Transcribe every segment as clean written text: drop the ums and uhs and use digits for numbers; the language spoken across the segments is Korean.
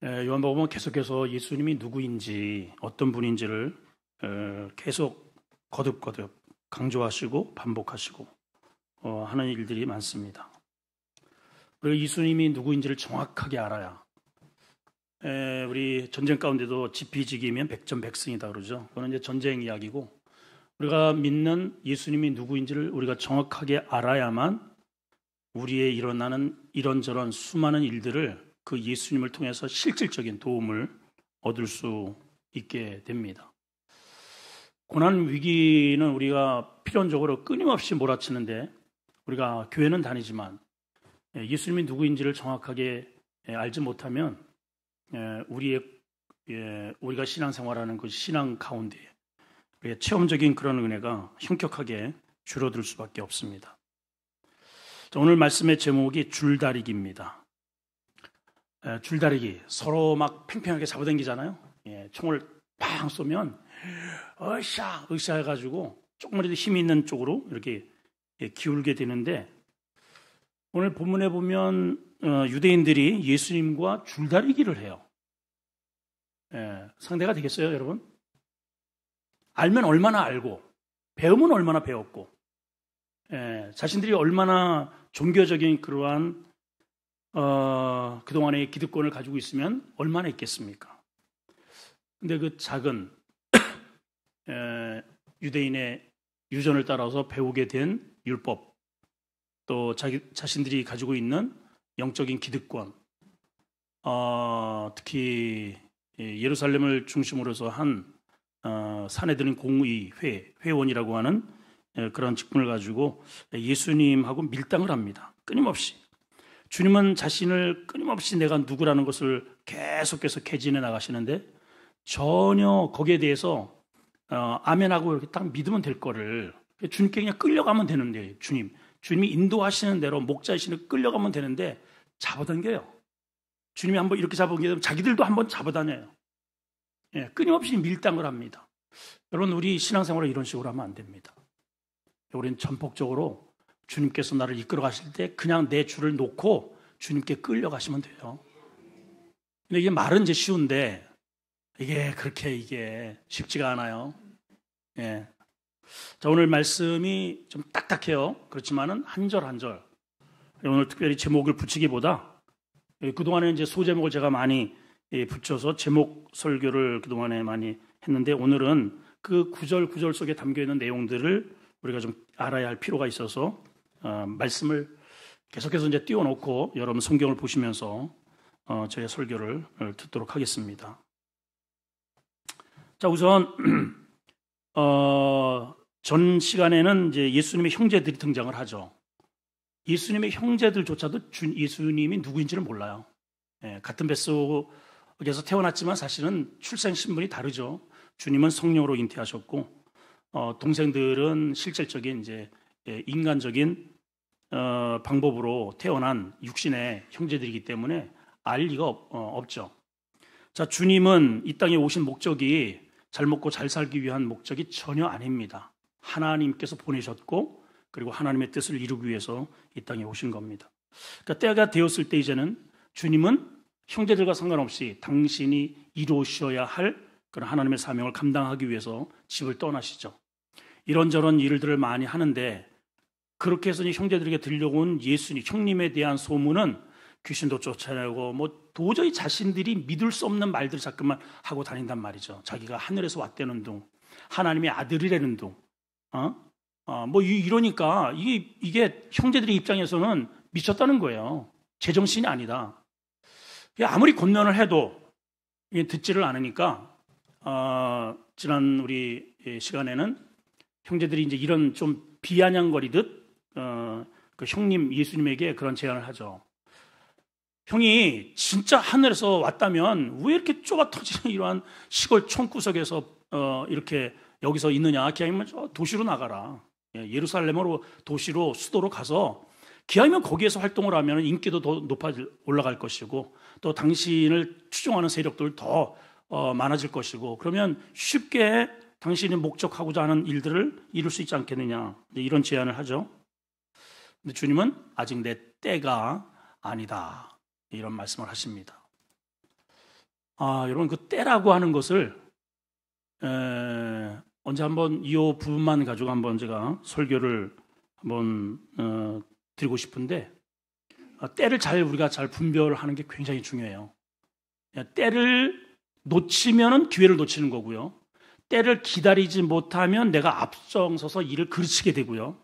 요한복음은 계속해서 예수님이 누구인지 어떤 분인지를 계속 거듭거듭 강조하시고 반복하시고 하는 일들이 많습니다. 그리고 예수님이 누구인지를 정확하게 알아야 우리 전쟁 가운데도 지피지기면 백전백승이다 그러죠. 그건 이제 전쟁 이야기고 우리가 믿는 예수님이 누구인지를 우리가 정확하게 알아야만 우리의 일어나는 이런저런 수많은 일들을 그 예수님을 통해서 실질적인 도움을 얻을 수 있게 됩니다. 고난 위기는 우리가 필연적으로 끊임없이 몰아치는데 우리가 교회는 다니지만 예수님이 누구인지를 정확하게 알지 못하면 우리가 신앙생활하는 그 신앙 가운데 체험적인 그런 은혜가 현격하게 줄어들 수밖에 없습니다. 오늘 말씀의 제목이 줄다리기입니다. 줄다리기, 서로 막 팽팽하게 잡아당기잖아요. 총을 팡 쏘면 으쌰 해가지고 조금이라도 힘이 있는 쪽으로 이렇게 기울게 되는데 오늘 본문에 보면 유대인들이 예수님과 줄다리기를 해요. 상대가 되겠어요, 여러분? 알면 얼마나 알고 배우면 얼마나 배웠고 자신들이 얼마나 종교적인 그러한 그동안의 기득권을 가지고 있으면 얼마나 있겠습니까? 근데 그 작은 유대인의 유전을 따라서 배우게 된 율법 또 자신들이 가지고 있는 영적인 기득권 특히 예루살렘을 중심으로 한 사내들은 회원이라고 하는 그런 직분을 가지고 예수님하고 밀당을 합니다. 끊임없이. 주님은 자신을 끊임없이 내가 누구라는 것을 계속해서 개진해 나가시는데 전혀 거기에 대해서 아멘하고 이렇게 딱 믿으면 될 거를 주님께 그냥 끌려가면 되는데 주님이 인도하시는 대로 목자이시는 끌려가면 되는데 잡아당겨요. 주님이 한번 이렇게 잡아당기면 자기들도 한번 잡아다녀요. 끊임없이 밀당을 합니다. 여러분 우리 신앙생활을 이런 식으로 하면 안 됩니다. 우리는 전폭적으로 주님께서 나를 이끌어 가실 때 그냥 내 줄을 놓고 주님께 끌려가시면 돼요. 근데 이게 말은 이제 쉬운데 이게 그렇게 쉽지가 않아요. 자, 오늘 말씀이 좀 딱딱해요. 그렇지만은 한 절 한 절. 오늘 특별히 제목을 붙이기보다 그동안에 이제 소제목을 제가 많이 붙여서 제목 설교를 그동안에 많이 했는데 오늘은 그 구절 속에 담겨 있는 내용들을 우리가 좀 알아야 할 필요가 있어서 말씀을 계속해서 이제 띄워놓고 여러분 성경을 보시면서 저의 설교를 듣도록 하겠습니다. 자, 우선 전 시간에는 이제 예수님의 형제들이 등장을 하죠. 예수님의 형제들조차도 예수님이 누구인지를 몰라요. 같은 뱃속에서 태어났지만 사실은 출생 신분이 다르죠. 주님은 성령으로 잉태하셨고 동생들은 실질적인 이제 인간적인 방법으로 태어난 육신의 형제들이기 때문에 알 리가 없죠. 자, 주님은 이 땅에 오신 목적이 잘 먹고 잘 살기 위한 목적이 전혀 아닙니다. 하나님께서 보내셨고 그리고 하나님의 뜻을 이루기 위해서 이 땅에 오신 겁니다. 그러니까 때가 되었을 때 이제는 주님은 형제들과 상관없이 당신이 이루셔야 할 그런 하나님의 사명을 감당하기 위해서 집을 떠나시죠. 이런저런 일들을 많이 하는데 그렇게 해서 형제들에게 들려온 예수님, 형님에 대한 소문은 귀신도 쫓아내고 뭐 도저히 자신들이 믿을 수 없는 말들을 자꾸만 하고 다닌단 말이죠. 자기가 하늘에서 왔다는 둥, 하나님의 아들이라는 둥, 뭐 이러니까 이게 형제들의 입장에서는 미쳤다는 거예요. 제정신이 아니다. 아무리 권면을 해도 듣지를 않으니까 지난 우리 시간에는 형제들이 이제 이런 좀 비아냥거리듯 그 형님 예수님에게 그런 제안을 하죠. 형이 진짜 하늘에서 왔다면 왜 이렇게 좁아 터지는 이러한 시골 촌구석에서 이렇게 여기서 있느냐? 기왕이면 저 도시로 나가라. 예루살렘으로 도시로 수도로 가서 기왕이면 거기에서 활동을 하면 인기도 더 올라갈 것이고 또 당신을 추종하는 세력들 더 많아질 것이고 그러면 쉽게 당신이 목적하고자 하는 일들을 이룰 수 있지 않겠느냐 이런 제안을 하죠. 근데 주님은 아직 내 때가 아니다 이런 말씀을 하십니다. 여러분 그 때라고 하는 것을 언제 한번 이 부분만 가지고 한번 제가 설교를 한번 드리고 싶은데, 때를 우리가 잘 분별하는 게 굉장히 중요해요. 때를 놓치면은 기회를 놓치는 거고요. 때를 기다리지 못하면 내가 앞장서서 일을 그르치게 되고요.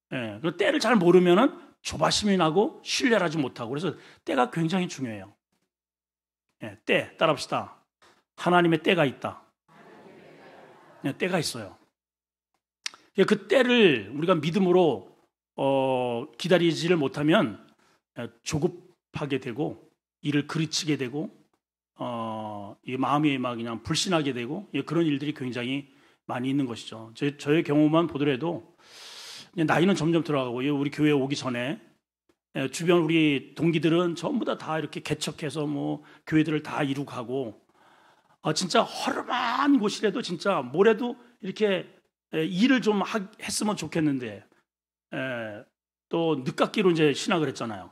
그리고 때를 잘 모르면은 조바심이 나고 신뢰를 하지 못하고, 그래서 때가 굉장히 중요해요. 때 따라합시다. 하나님의 때가 있다. 때가 있어요. 그 때를 우리가 믿음으로 기다리지를 못하면 조급하게 되고 일을 그르치게 되고 마음이 막 그냥 불신하게 되고 그런 일들이 굉장히 많이 있는 것이죠. 저의 경우만 보더라도 나이는 점점 들어가고 우리 교회에 오기 전에 주변 우리 동기들은 전부 다 이렇게 개척해서 뭐 교회들을 다 이루고 가고 진짜 허름한 곳이라도 진짜 뭐래도 이렇게 일을 좀 했으면 좋겠는데 또 늦깎이로 이제 신학을 했잖아요.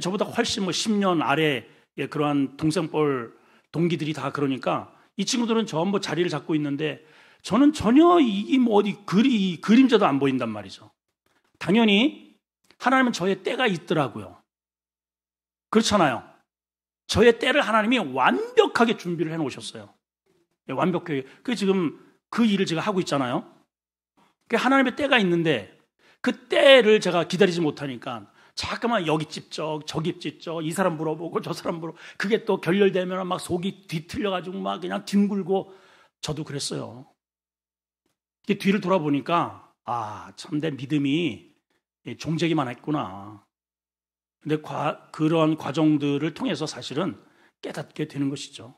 저보다 훨씬 10년 아래 그러한 동생뻘 동기들이 다 그러니까 이 친구들은 전부 자리를 잡고 있는데 저는 전혀 이 뭐 어디 그림자도 안 보인단 말이죠. 당연히 하나님은 저의 때가 있더라고요. 그렇잖아요. 저의 때를 하나님이 완벽하게 준비를 해놓으셨어요. 완벽하게. 지금 그 일을 제가 하고 있잖아요. 하나님의 때가 있는데 그 때를 제가 기다리지 못하니까 잠깐만 여기 찝쩍 저기 찝쩍 이 사람 물어보고 저 사람 물어보고 그게 또 결렬되면 막 속이 뒤틀려가지고 막 그냥 뒹굴고 저도 그랬어요. 뒤를 돌아보니까 참 내 믿음이 종재기만 했구나. 근데 그런 과정들을 통해서 사실은 깨닫게 되는 것이죠.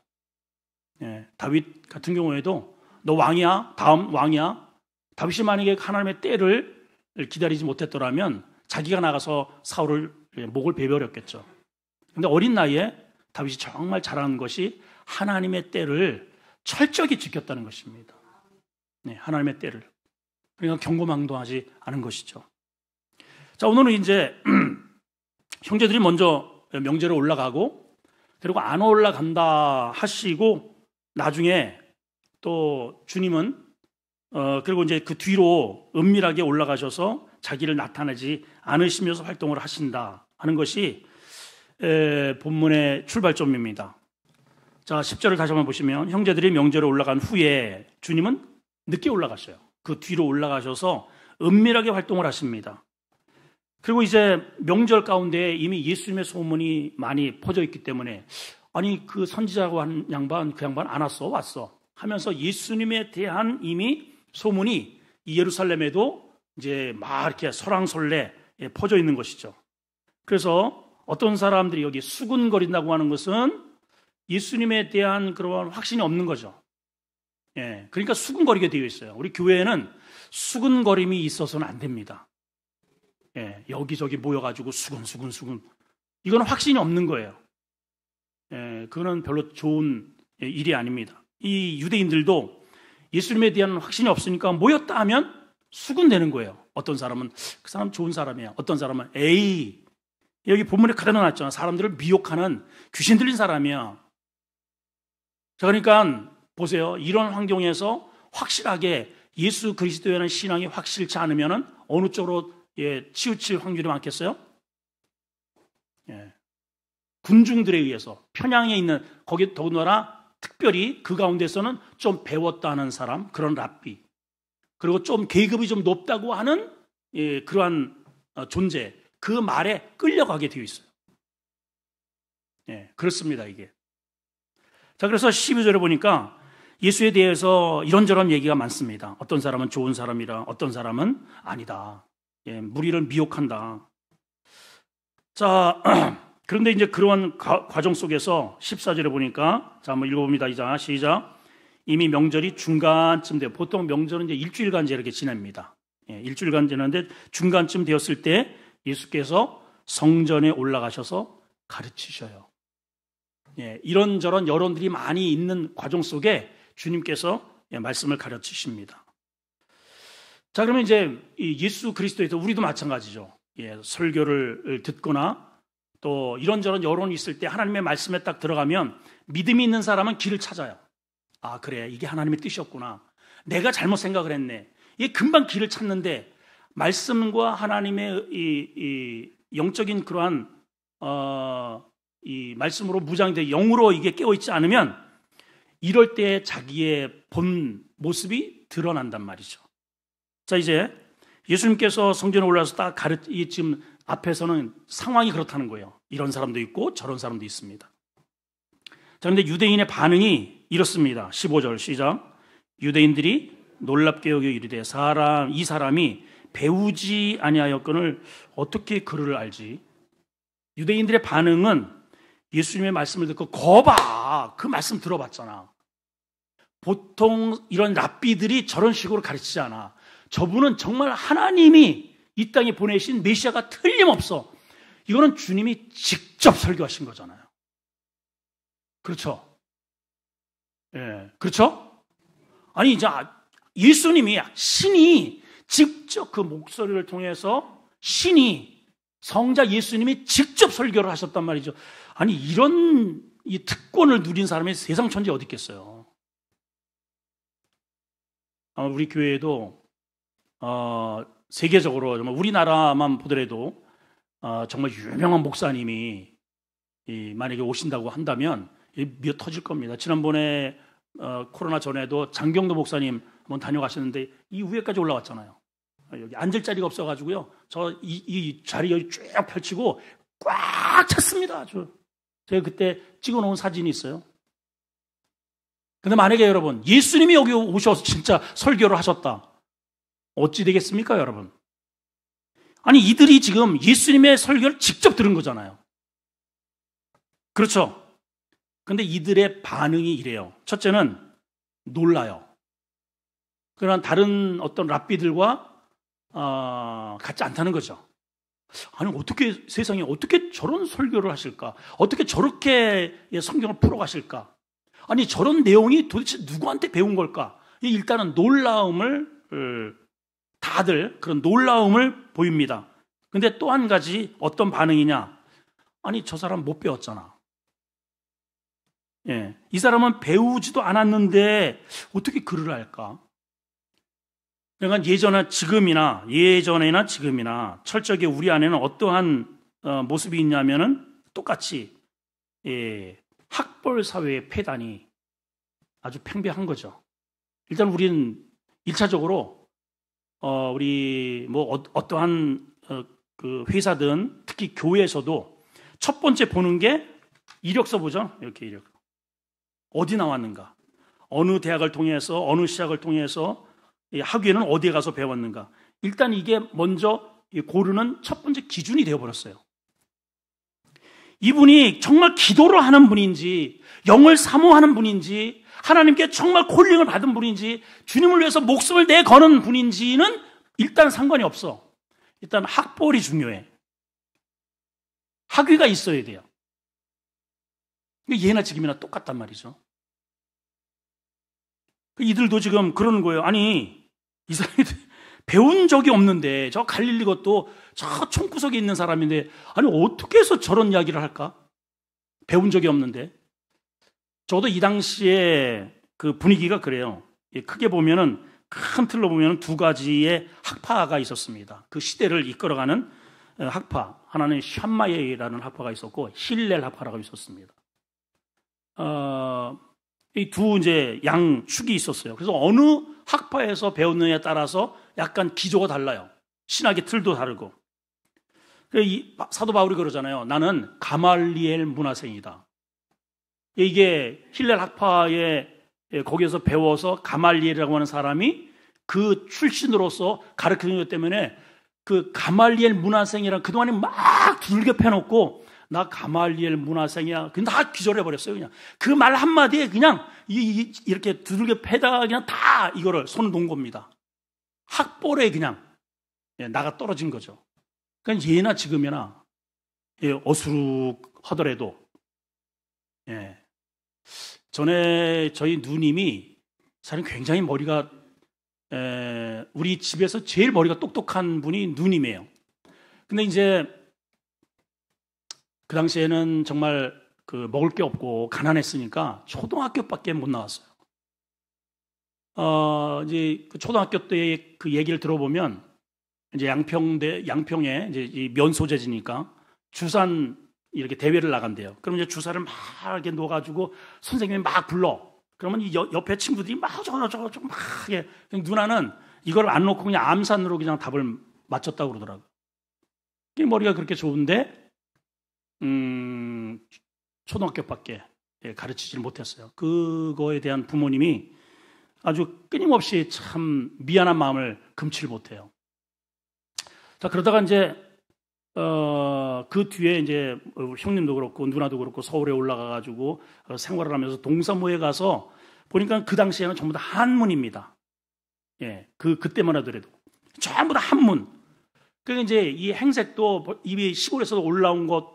다윗 같은 경우에도 너 왕이야? 다음 왕이야? 다윗이 만약에 하나님의 때를 기다리지 못했더라면 자기가 나가서 사울을 목을 베버렸겠죠. 근데 어린 나이에 다윗이 정말 잘하는 것이 하나님의 때를 철저히 지켰다는 것입니다. 하나님의 때를. 그러니까 경고망동하지 않은 것이죠. 자, 오늘은 이제 형제들이 먼저 명절에 올라가고 그리고 안 올라간다 하시고 나중에 또 주님은 그리고 이제 그 뒤로 은밀하게 올라가셔서 자기를 나타내지 않으시면서 활동을 하신다 하는 것이 본문의 출발점입니다. 자, 10절을 다시 한번 보시면 형제들이 명절에 올라간 후에 주님은 늦게 올라가셔요. 그 뒤로 올라가셔서 은밀하게 활동을 하십니다. 그리고 이제 명절 가운데 이미 예수님의 소문이 많이 퍼져 있기 때문에 아니 그 선지자고 한 양반 그 양반 안 왔어 하면서 예수님에 대한 이미 소문이 이 예루살렘에도 이제 막 이렇게 설왕설래 퍼져 있는 것이죠. 그래서 어떤 사람들이 여기 수군거린다고 하는 것은 예수님에 대한 그런 확신이 없는 거죠. 그러니까 수군거리게 되어 있어요. 우리 교회에는 수군거림이 있어서는 안 됩니다. 여기저기 모여가지고 수군. 이거는 확신이 없는 거예요. 그거는 별로 좋은 일이 아닙니다. 이 유대인들도 예수님에 대한 확신이 없으니까 모였다 하면 수군되는 거예요. 어떤 사람은 그 사람 좋은 사람이야. 어떤 사람은 에이 여기 본문에 그대로 나왔잖아. 사람들을 미혹하는 귀신 들린 사람이야. 자, 그러니까 보세요. 이런 환경에서 확실하게 예수 그리스도에 대한 신앙이 확실치 않으면 어느 쪽으로 치우칠 확률이 많겠어요? 군중들에 의해서 편향에 있는 거기 더군다나 특별히 그 가운데서는 좀 배웠다는 사람, 그런 랍비, 그리고 좀 계급이 좀 높다고 하는 그러한 존재, 그 말에 끌려가게 되어 있어요. 그렇습니다, 이게. 자, 그래서 12절에 보니까 예수에 대해서 이런저런 얘기가 많습니다. 어떤 사람은 좋은 사람이라, 어떤 사람은 아니다. 무리를 미혹한다. 자, 그런데 이제 그러한 과정 속에서 14절에 보니까, 자, 한번 읽어봅니다. 이자, 시작. 이미 명절이 중간쯤 돼요. 보통 명절은 이제 일주일간 이렇게 지냅니다. 일주일간 지내는데 중간쯤 되었을 때 예수께서 성전에 올라가셔서 가르치셔요. 이런저런 여론들이 많이 있는 과정 속에 주님께서 말씀을 가르치십니다. 자, 그러면 이제 예수 그리스도에서 우리도 마찬가지죠. 설교를 듣거나 또 이런저런 여론이 있을 때 하나님의 말씀에 딱 들어가면 믿음이 있는 사람은 길을 찾아요. 아, 그래, 이게 하나님의 뜻이었구나. 내가 잘못 생각을 했네. 이게 금방 길을 찾는데, 말씀과 하나님의 이 영적인 그러한 이 말씀으로 무장돼 영으로 이게 깨어있지 않으면 이럴 때 자기의 본 모습이 드러난단 말이죠. 자, 이제 예수님께서 성전에 올라와서 딱 지금 앞에서는 상황이 그렇다는 거예요. 이런 사람도 있고 저런 사람도 있습니다. 자, 그런데 유대인의 반응이 이렇습니다. 15절 시작. 유대인들이 놀랍게 여겨 이르되 이 사람이 배우지 아니하였거늘 어떻게 글을 알지? 유대인들의 반응은 예수님의 말씀을 듣고 거봐, 그 말씀 들어봤잖아. 보통 이런 랍비들이 저런 식으로 가르치지 않아. 저분은 정말 하나님이 이 땅에 보내신 메시아가 틀림없어. 이거는 주님이 직접 설교하신 거잖아요. 그렇죠? 예, 그렇죠? 아니, 이제 예수님이, 신이 직접 그 목소리를 통해서 신이, 성자 예수님이 직접 설교를 하셨단 말이죠. 아니, 이런 이 특권을 누린 사람이 세상 천지에 어디 있겠어요? 우리 교회에도 세계적으로 정말 우리나라만 보더라도 정말 유명한 목사님이 만약에 오신다고 한다면 미어 터질 겁니다. 지난번에 코로나 전에도 장경도 목사님 한번 다녀가셨는데 이 위에까지 올라왔잖아요. 여기 앉을 자리가 없어가지고요. 이 자리 여기 쭉 펼치고 꽉 찼습니다. 아주. 제가 그때 찍어놓은 사진이 있어요. 근데 만약에 여러분, 예수님이 여기 오셔서 진짜 설교를 하셨다. 어찌 되겠습니까, 여러분? 아니, 이들이 지금 예수님의 설교를 직접 들은 거잖아요. 그렇죠? 근데 이들의 반응이 이래요. 첫째는 놀라요. 그러나 다른 어떤 랍비들과 같지 않다는 거죠. 아니, 세상에 어떻게 저런 설교를 하실까? 어떻게 저렇게 성경을 풀어가실까? 아니, 저런 내용이 도대체 누구한테 배운 걸까? 일단은 다들 그런 놀라움을 보입니다. 근데 또 한 가지 어떤 반응이냐? 아니, 저 사람 못 배웠잖아. 예, 이 사람은 배우지도 않았는데 어떻게 글을 할까? 그러니까 예전에나 지금이나 철저하게 우리 안에는 어떠한 모습이 있냐면은 똑같이 학벌 사회의 폐단이 아주 팽배한 거죠. 일단 우리는 1차적으로 우리 어떠한 그 회사든 특히 교회에서도 첫 번째 보는 게 이력서 보죠. 이렇게 이력. 어디 나왔는가? 어느 대학을 통해서 어느 시작을 통해서 학위에는 어디에 가서 배웠는가? 일단 이게 먼저 고르는 첫 번째 기준이 되어버렸어요. 이분이 정말 기도를 하는 분인지, 영을 사모하는 분인지, 하나님께 정말 콜링을 받은 분인지, 주님을 위해서 목숨을 내거는 분인지는 일단 상관이 없어. 일단 학벌이 중요해. 학위가 있어야 돼요. 예나 지금이나 똑같단 말이죠. 이들도 지금 그러는 거예요. 아니, 이 사람이 배운 적이 없는데, 저 갈릴리 것도 저 총구석에 있는 사람인데, 아니, 어떻게 해서 저런 이야기를 할까? 배운 적이 없는데. 저도 이 당시에 그 분위기가 그래요. 크게 보면은, 큰 틀로 보면은 두 가지의 학파가 있었습니다. 그 시대를 이끌어가는 학파. 하나는 샴마예라는 학파가 있었고, 힐렐 학파라고 있었습니다. 이 두 이제 양축이 있었어요. 그래서 어느 학파에서 배웠느냐에 따라서 약간 기조가 달라요. 신학의 틀도 다르고. 사도 바울이 그러잖아요. 나는 가말리엘 문화생이다. 이게 힐렐 학파에 거기에서 배워서 가말리엘이라고 하는 사람이 그 출신으로서 가르치는 것 때문에 그 가말리엘 문화생이랑 그동안에 막 두들겨 패놓고 나 가말리엘 문화생이야. 그냥 다 기절해버렸어요. 그냥 그 말 한마디에 그냥 이렇게 두들겨 패다가 그냥 다 이거를 손을 놓은 겁니다. 학벌에 그냥 나가 떨어진 거죠. 그러니까 예나 지금이나 어수룩하더라도 전에 저희 누님이 사실 굉장히 머리가 우리 집에서 제일 머리가 똑똑한 분이 누님이에요. 근데 이제 그 당시에는 정말 그 먹을 게 없고 가난했으니까 초등학교밖에 못 나왔어요. 이제 그 초등학교 때 그 얘기를 들어보면 이제 양평에 이제 이 면소재지니까 주산 이렇게 대회를 나간대요. 그럼 이제 주사를 막 이렇게 놓아가지고 선생님이 막 불러. 그러면 이 옆에 친구들이 막 저거 막 해. 누나는 이걸 안 놓고 그냥 암산으로 그냥 답을 맞췄다고 그러더라고요. 머리가 그렇게 좋은데 초등학교밖에 가르치질 못했어요. 그거에 대한 부모님이 아주 끊임없이 참 미안한 마음을 금치를 못해요. 자, 그러다가 이제 그 뒤에 이제 형님도 그렇고 누나도 그렇고 서울에 올라가가지고 생활을 하면서 동사무에 가서 보니까 그 당시에는 전부 다 한문입니다. 예, 그때만 하더라도 전부 다 한문. 그러니까 이제 이 행색도 이 시골에서 올라온 것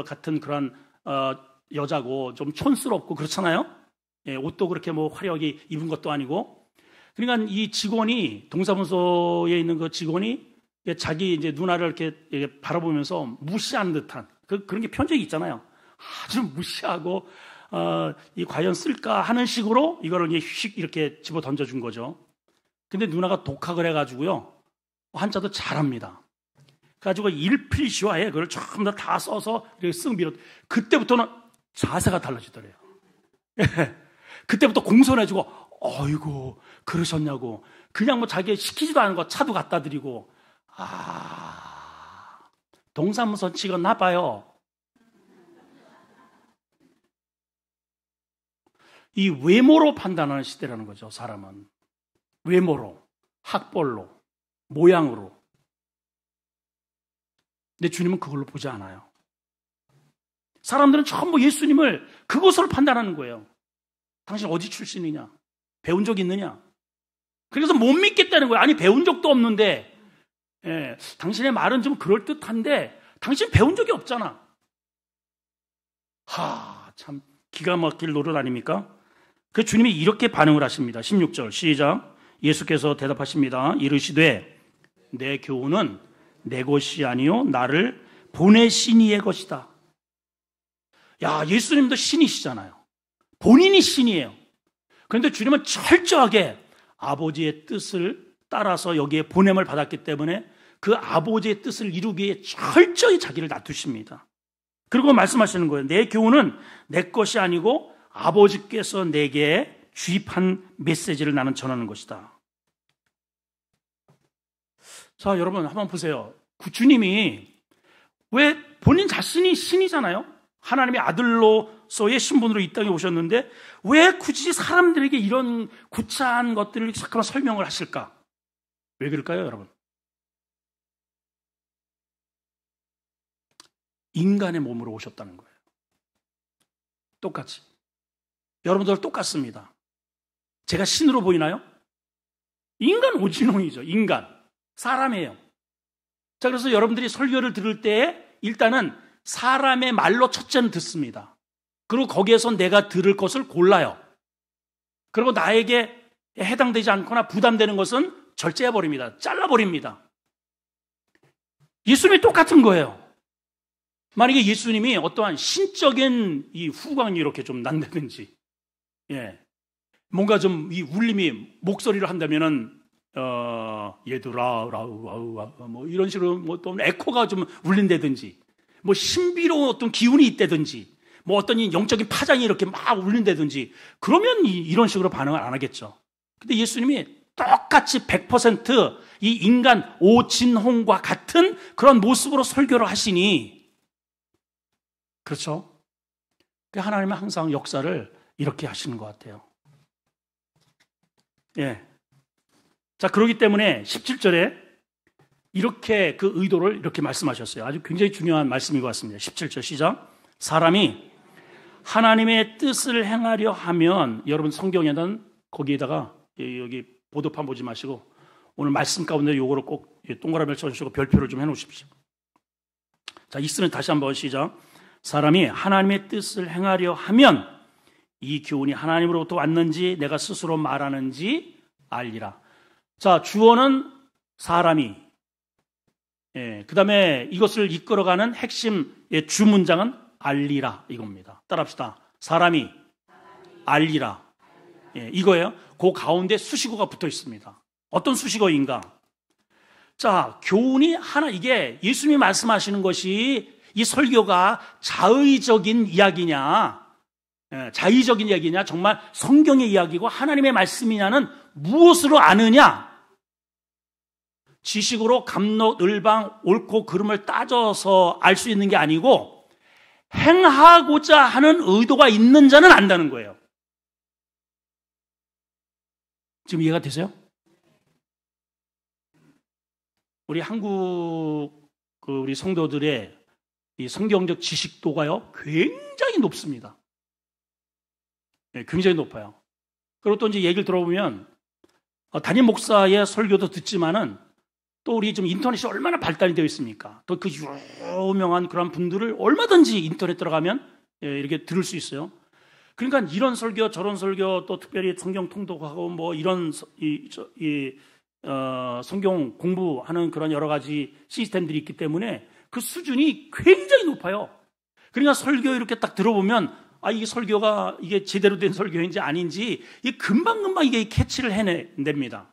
같은 그런 여자고 좀 촌스럽고 그렇잖아요. 예, 옷도 그렇게 뭐 화려하게 입은 것도 아니고. 그러니까 이 직원이 동사무소에 있는 그 직원이 자기 이제 누나를 이렇게 바라보면서 무시하는 듯한 그런 게 편적이 있잖아요. 아주 무시하고 이 과연 쓸까 하는 식으로 이거를 휙 이렇게 집어 던져준 거죠. 근데 누나가 독학을 해가지고요 한자도 잘합니다. 그래가지고 일필시화에 그걸 전부 다 써서 이렇게 쓱 밀어. 그때부터는 자세가 달라지더래요. 그때부터 공손해지고 어이구 그러셨냐고 그냥 뭐 자기 시키지도 않은 거 차도 갖다 드리고. 동사무소 찍었나 봐요. 이 외모로 판단하는 시대라는 거죠. 사람은 외모로, 학벌로, 모양으로. 근데 주님은 그걸로 보지 않아요. 사람들은 전부 예수님을 그것으로 판단하는 거예요. 당신 어디 출신이냐? 배운 적 있느냐? 그래서 못 믿겠다는 거예요. 아니 배운 적도 없는데 당신의 말은 좀 그럴듯한데 당신 배운 적이 없잖아. 참 기가 막힐 노릇 아닙니까? 그 주님이 이렇게 반응을 하십니다. 16절 시작. 예수께서 대답하십니다. 이르시되 내 교훈은 내 것이 아니요 나를 보내신 이의 것이다. 야, 예수님도 신이시잖아요. 본인이 신이에요. 그런데 주님은 철저하게 아버지의 뜻을 따라서 여기에 보냄을 받았기 때문에 그 아버지의 뜻을 이루기 위해 철저히 자기를 낮추십니다. 그리고 말씀하시는 거예요. 내 교훈은 내 것이 아니고 아버지께서 내게 주입한 메시지를 나는 전하는 것이다. 자, 여러분 한번 보세요. 주님이 왜 본인 자신이 신이잖아요. 하나님의 아들로서의 신분으로 이 땅에 오셨는데 왜 굳이 사람들에게 이런 구차한 것들을 잠깐만 설명을 하실까? 왜 그럴까요, 여러분? 인간의 몸으로 오셨다는 거예요. 똑같이. 여러분들 똑같습니다. 제가 신으로 보이나요? 인간 오지랉이죠. 인간. 사람이에요. 자, 그래서 여러분들이 설교를 들을 때 일단은 사람의 말로 첫째는 듣습니다. 그리고 거기에서 내가 들을 것을 골라요. 그리고 나에게 해당되지 않거나 부담되는 것은 절제해버립니다. 잘라버립니다. 예수님이 똑같은 거예요. 만약에 예수님이 어떠한 신적인 이 후광이 이렇게 좀 난다든지, 뭔가 좀 이 울림이 목소리를 한다면은, 얘들아, 뭐 이런 식으로 뭐 또 에코가 좀 울린다든지, 뭐 신비로운 어떤 기운이 있다든지, 뭐 어떤 이 영적인 파장이 이렇게 막 울린다든지, 그러면 이런 식으로 반응을 안 하겠죠. 근데 예수님이 똑같이 100% 이 인간 오진홍과 같은 그런 모습으로 설교를 하시니, 그렇죠? 하나님은 항상 역사를 이렇게 하시는 것 같아요. 자, 그렇기 때문에 17절에 이렇게 그 의도를 이렇게 말씀하셨어요. 아주 굉장히 중요한 말씀인 것 같습니다. 17절 시작. 사람이 하나님의 뜻을 행하려 하면, 여러분 성경에는 거기에다가 여기 보도판 보지 마시고 오늘 말씀 가운데 요거를 꼭 동그라미를 쳐주시고 별표를 좀 해놓으십시오. 자, 있으면 다시 한번 시작. 사람이 하나님의 뜻을 행하려 하면 이 교훈이 하나님으로부터 왔는지 내가 스스로 말하는지 알리라. 자, 주어는 사람이, 그 다음에 이것을 이끌어가는 핵심 주 문장은 알리라 이겁니다. 따라합시다. 사람이 알리라. 이거예요. 그 가운데 수식어가 붙어 있습니다. 어떤 수식어인가? 자, 교훈이 하나, 이게 예수님이 말씀하시는 것이 이 설교가 자의적인 이야기냐, 자의적인 이야기냐, 정말 성경의 이야기고 하나님의 말씀이냐는 무엇으로 아느냐? 지식으로 갑록을방 옳고 그름을 따져서 알 수 있는 게 아니고 행하고자 하는 의도가 있는 자는 안다는 거예요. 지금 이해가 되세요? 우리 한국 우리 성도들의 이 성경적 지식도가요 굉장히 높습니다. 굉장히 높아요. 그리고 또 이제 얘기를 들어보면 담임 목사의 설교도 듣지만은 또 우리 좀 인터넷이 얼마나 발달이 되어 있습니까? 또 그 유명한 그런 분들을 얼마든지 인터넷 들어가면 이렇게 들을 수 있어요. 그러니까 이런 설교 저런 설교 또 특별히 성경 통독하고 뭐 이런 성경 공부하는 그런 여러 가지 시스템들이 있기 때문에 그 수준이 굉장히 높아요. 그러니까 설교 이렇게 딱 들어보면 이게 설교가 이게 제대로 된 설교인지 아닌지 이게 금방금방 이게 캐치를 해냅니다.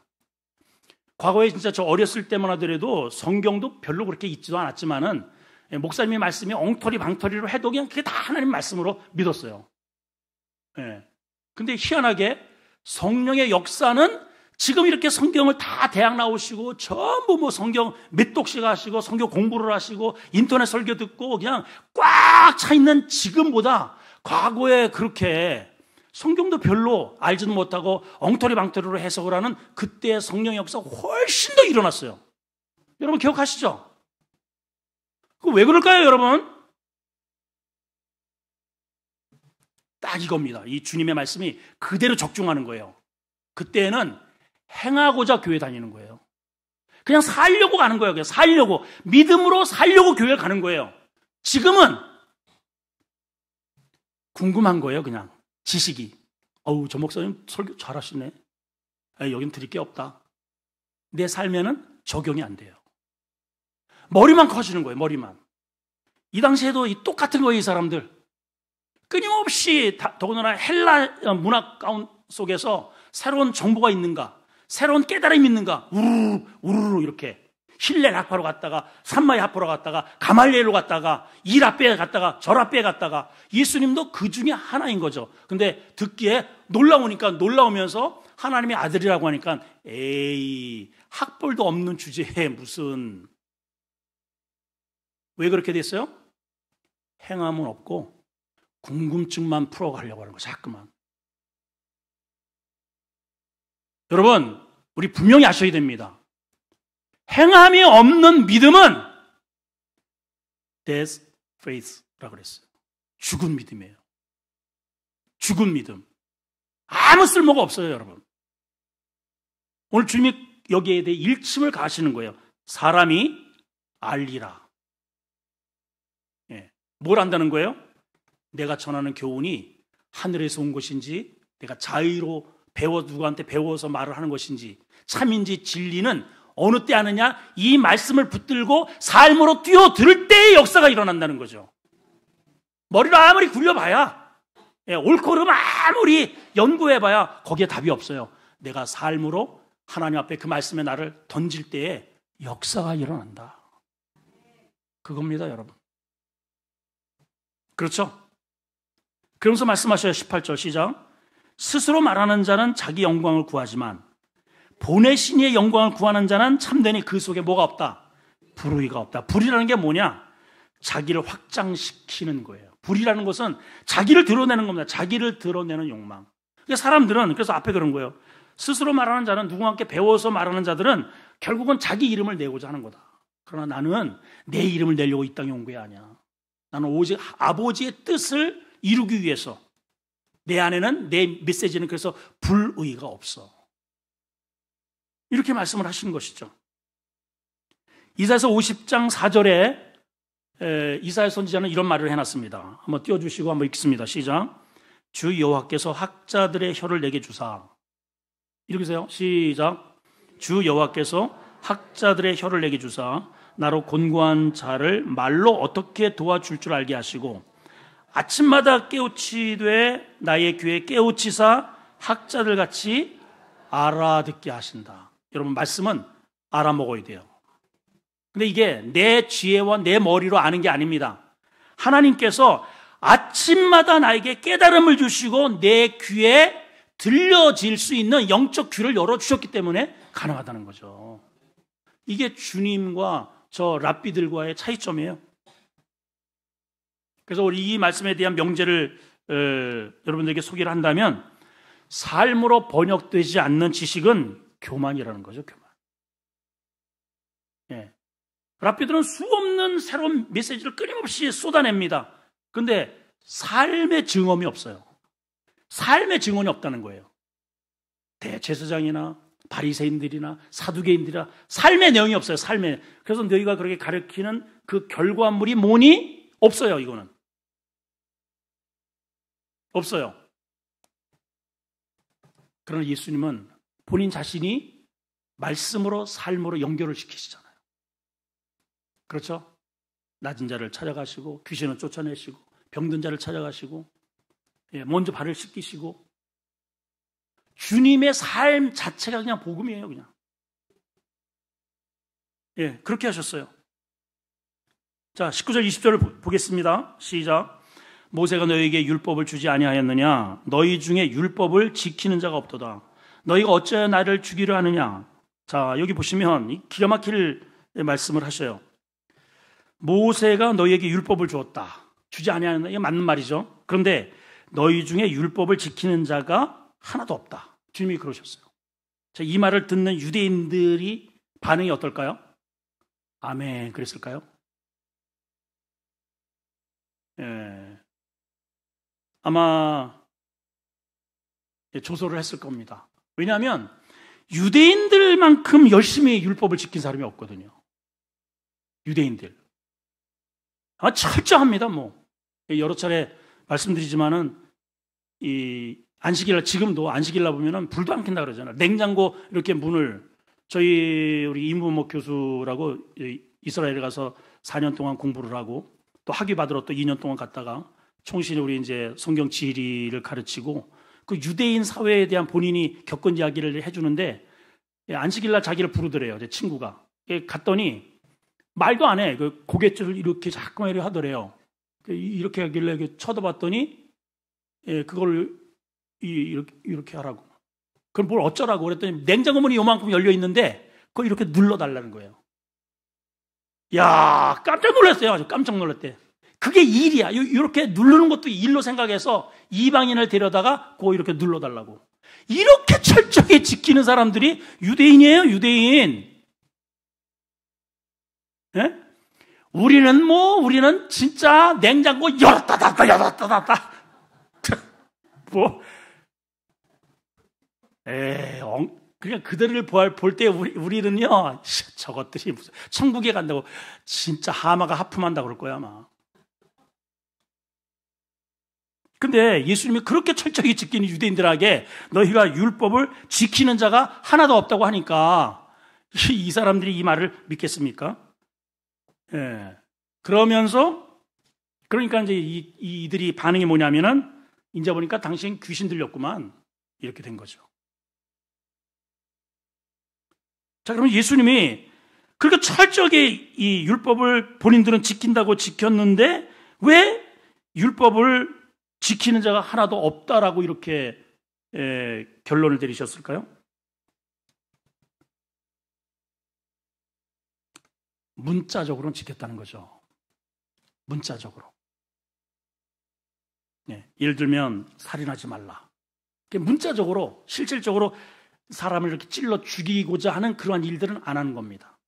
과거에 진짜 저 어렸을 때만 하더라도 성경도 별로 그렇게 읽지도 않았지만은 목사님의 말씀이 엉터리 방터리로 해도 그냥 그게 다 하나님 말씀으로 믿었어요. 근데 희한하게 성령의 역사는 지금 이렇게 성경을 다 대학 나오시고 전부 뭐 성경 몇 독씩 하시고 성경 공부를 하시고 인터넷 설교 듣고 그냥 꽉 차 있는 지금보다 과거에 그렇게 성경도 별로 알지도 못하고 엉터리 방터리로 해석을 하는 그때의 성령의 역사가 훨씬 더 일어났어요. 여러분 기억하시죠? 왜 그럴까요, 여러분? 딱 이겁니다. 이 주님의 말씀이 그대로 적중하는 거예요. 그때는 행하고자 교회 다니는 거예요. 그냥 살려고 가는 거예요. 그냥 살려고. 믿음으로 살려고 교회 가는 거예요. 지금은 궁금한 거예요, 그냥. 지식이. 저 목사님 설교 잘하시네. 여긴 드릴 게 없다. 내 삶에는 적용이 안 돼요. 머리만 커지는 거예요, 머리만. 이 당시에도 이 똑같은 거예요, 이 사람들. 끊임없이 더군다나 헬라 문화 가운 속에서 새로운 정보가 있는가, 새로운 깨달음이 있는가, 우르르 이렇게 힐렐 학파로 갔다가 산마이 학파로 갔다가 가말리엘로 갔다가 이라베에 갔다가 저라베에 갔다가 예수님도 그 중에 하나인 거죠. 근데 듣기에 놀라우면서 하나님의 아들이라고 하니까 에이 학벌도 없는 주제에 무슨 왜 그렇게 됐어요? 행함은 없고 궁금증만 풀어가려고 하는 거 자꾸만. 여러분 우리 분명히 아셔야 됩니다. 행함이 없는 믿음은 death faith라고 그랬어요. 죽은 믿음이에요. 죽은 믿음. 아무 쓸모가 없어요, 여러분. 오늘 주님이 여기에 대해 일침을 가하시는 거예요. 사람이 알리라. 뭘 안다는 거예요? 내가 전하는 교훈이 하늘에서 온 것인지 내가 자의로 누구한테 배워서 말을 하는 것인지 참인지 진리는 어느 때 하느냐? 이 말씀을 붙들고 삶으로 뛰어들 때의 역사가 일어난다는 거죠. 머리를 아무리 굴려봐야, 옳고 그름 아무리 연구해봐야 거기에 답이 없어요. 내가 삶으로 하나님 앞에 그 말씀에 나를 던질 때에 역사가 일어난다. 그겁니다, 여러분. 그렇죠? 그러면서 말씀하셔요. 18절 시작. 스스로 말하는 자는 자기 영광을 구하지만 보내신 이의 영광을 구하는 자는 참되니 그 속에 뭐가 없다? 불의가 없다. 불이라는 게 뭐냐? 자기를 확장시키는 거예요. 불이라는 것은 자기를 드러내는 겁니다. 자기를 드러내는 욕망. 그러니까 사람들은 그래서 앞에 그런 거예요. 스스로 말하는 자는 누구와 함께 배워서 말하는 자들은 결국은 자기 이름을 내고자 하는 거다. 그러나 나는 내 이름을 내려고 이 땅에 온 게 아니야. 나는 오직 아버지의 뜻을 이루기 위해서 내 안에는 내 메시지는 그래서 불의가 없어. 이렇게 말씀을 하시는 것이죠. 이사야서 50장 4절에 이사야 선지자는 이런 말을 해놨습니다. 한번 띄워주시고 한번 읽겠습니다. 시작. 주 여호와께서 학자들의 혀를 내게 주사. 읽으세요. 시작. 주 여호와께서 학자들의 혀를 내게 주사 나로 곤고한 자를 말로 어떻게 도와줄 줄 알게 하시고 아침마다 깨우치되 나의 귀에 깨우치사 학자들 같이 알아듣게 하신다. 여러분, 말씀은 알아먹어야 돼요. 근데 이게 내 지혜와 내 머리로 아는 게 아닙니다. 하나님께서 아침마다 나에게 깨달음을 주시고 내 귀에 들려질 수 있는 영적 귀를 열어주셨기 때문에 가능하다는 거죠. 이게 주님과 저 랍비들과의 차이점이에요. 그래서 우리 이 말씀에 대한 명제를 여러분들에게 소개를 한다면, 삶으로 번역되지 않는 지식은 교만이라는 거죠. 교만. 예. 랍비들은 수없는 새로운 메시지를 끊임없이 쏟아냅니다. 그런데 삶의 증언이 없어요. 삶의 증언이 없다는 거예요. 대제사장이나 바리새인들이나 사두개인들이나 삶의 내용이 없어요. 삶의. 그래서 너희가 그렇게 가르치는 그 결과물이 뭐니? 없어요. 이거는 없어요. 그러나 예수님은 본인 자신이 말씀으로 삶으로 연결을 시키시잖아요. 그렇죠? 낮은 자를 찾아가시고 귀신을 쫓아내시고 병든 자를 찾아가시고 먼저 발을 씻기시고, 주님의 삶 자체가 그냥 복음이에요. 그냥. 그렇게 하셨어요. 자, 19절 20절을 보겠습니다. 시작. 모세가 너희에게 율법을 주지 아니하였느냐? 너희 중에 율법을 지키는 자가 없도다. 너희가 어찌하여 나를 죽이려 하느냐? 자, 여기 보시면 기가 막힐 말씀을 하셔요. 모세가 너희에게 율법을 주었다. 주지 아니하였느냐? 이게 맞는 말이죠. 그런데 너희 중에 율법을 지키는 자가 하나도 없다. 주님이 그러셨어요. 자, 이 말을 듣는 유대인들이 반응이 어떨까요? 아멘 그랬을까요? 아마 조소를 했을 겁니다. 왜냐하면 유대인들만큼 열심히 율법을 지킨 사람이 없거든요. 유대인들. 아마 철저합니다. 여러 차례 말씀드리지만은 이 안식일날, 지금도 안식일날 보면은 불도 안 켠다 그러잖아요. 냉장고 이렇게 문을, 우리 이무목 교수라고 이스라엘에 가서 4년 동안 공부를 하고 또 학위 받으러 또 2년 동안 갔다가 총신이 우리 이제 성경 지리를 가르치고 그 유대인 사회에 대한 본인이 겪은 이야기를 해주는데, 안식일날 자기를 부르더래요. 제 친구가. 갔더니 말도 안 해. 그 고갯줄을 이렇게 자꾸만 이렇게 하더래요. 이렇게 하길래 쳐다봤더니 그걸 이렇게 하라고. 그럼 뭘 어쩌라고 그랬더니 냉장고 문이 요만큼 열려 있는데 그걸 이렇게 눌러달라는 거예요. 야, 깜짝 놀랐어요. 아주 깜짝 놀랐대. 그게 일이야. 이렇게 누르는 것도 일로 생각해서 이방인을 데려다가 그거 이렇게 눌러달라고. 이렇게 철저히 지키는 사람들이 유대인이에요. 유대인. 예? 우리는 진짜 냉장고 열었다 닫았다 그냥 그들을 볼 때 우리는요, 저것들이 무슨 천국에 간다고 진짜 하마가 하품한다고 그럴 거야 아마. 근데 예수님이 그렇게 철저히 지키는 유대인들에게 너희가 율법을 지키는 자가 하나도 없다고 하니까 이 사람들이 이 말을 믿겠습니까? 그러니까 이제 이들이 반응이 뭐냐면은, 이제 보니까 당신 귀신 들렸구만, 이렇게 된 거죠. 자, 그러면 예수님이 그렇게 철저하게 이 율법을 본인들은 지킨다고 지켰는데 왜 율법을 지키는 자가 하나도 없다라고 이렇게 결론을 내리셨을까요? 문자적으로는 지켰다는 거죠. 문자적으로. 예를 들면 살인하지 말라. 문자적으로, 실질적으로 사람을 이렇게 찔러 죽이고자 하는 그러한 일들은 안 하는 겁니다.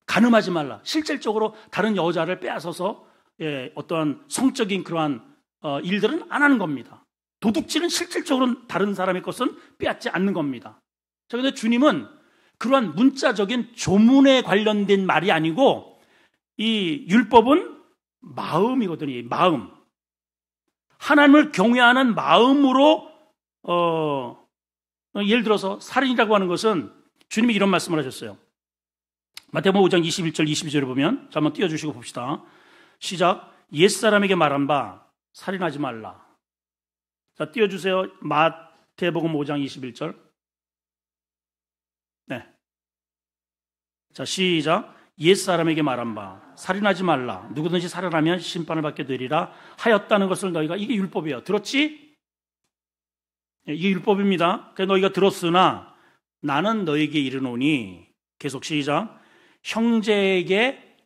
간음하지 말라. 실질적으로 다른 여자를 빼앗아서 어떠한 성적인 그러한 일들은 안 하는 겁니다. 도둑질은 실질적으로 다른 사람의 것은 빼앗지 않는 겁니다. 자, 그런데 주님은 그러한 문자적인 조문에 관련된 말이 아니고, 이 율법은 마음이거든요. 마음. 하나님을 경외하는 마음으로, 예를 들어서 살인이라고 하는 것은 주님이 이런 말씀을 하셨어요. 마태복음 5장 21절 22절에 보면, 자, 한번 띄워주시고 봅시다. 시작. 옛사람에게 말한 바 살인하지 말라. 자, 띄워주세요. 마태복음 5장 21절. 네. 자, 시작. 옛사람에게 말한 바 살인하지 말라. 누구든지 살인하면 심판을 받게 되리라 하였다는 것을 너희가, 이게 율법이에요. 들었지? 이게 율법입니다. 그래서 너희가 들었으나 나는 너희에게 이르노니, 계속 시작. 형제에게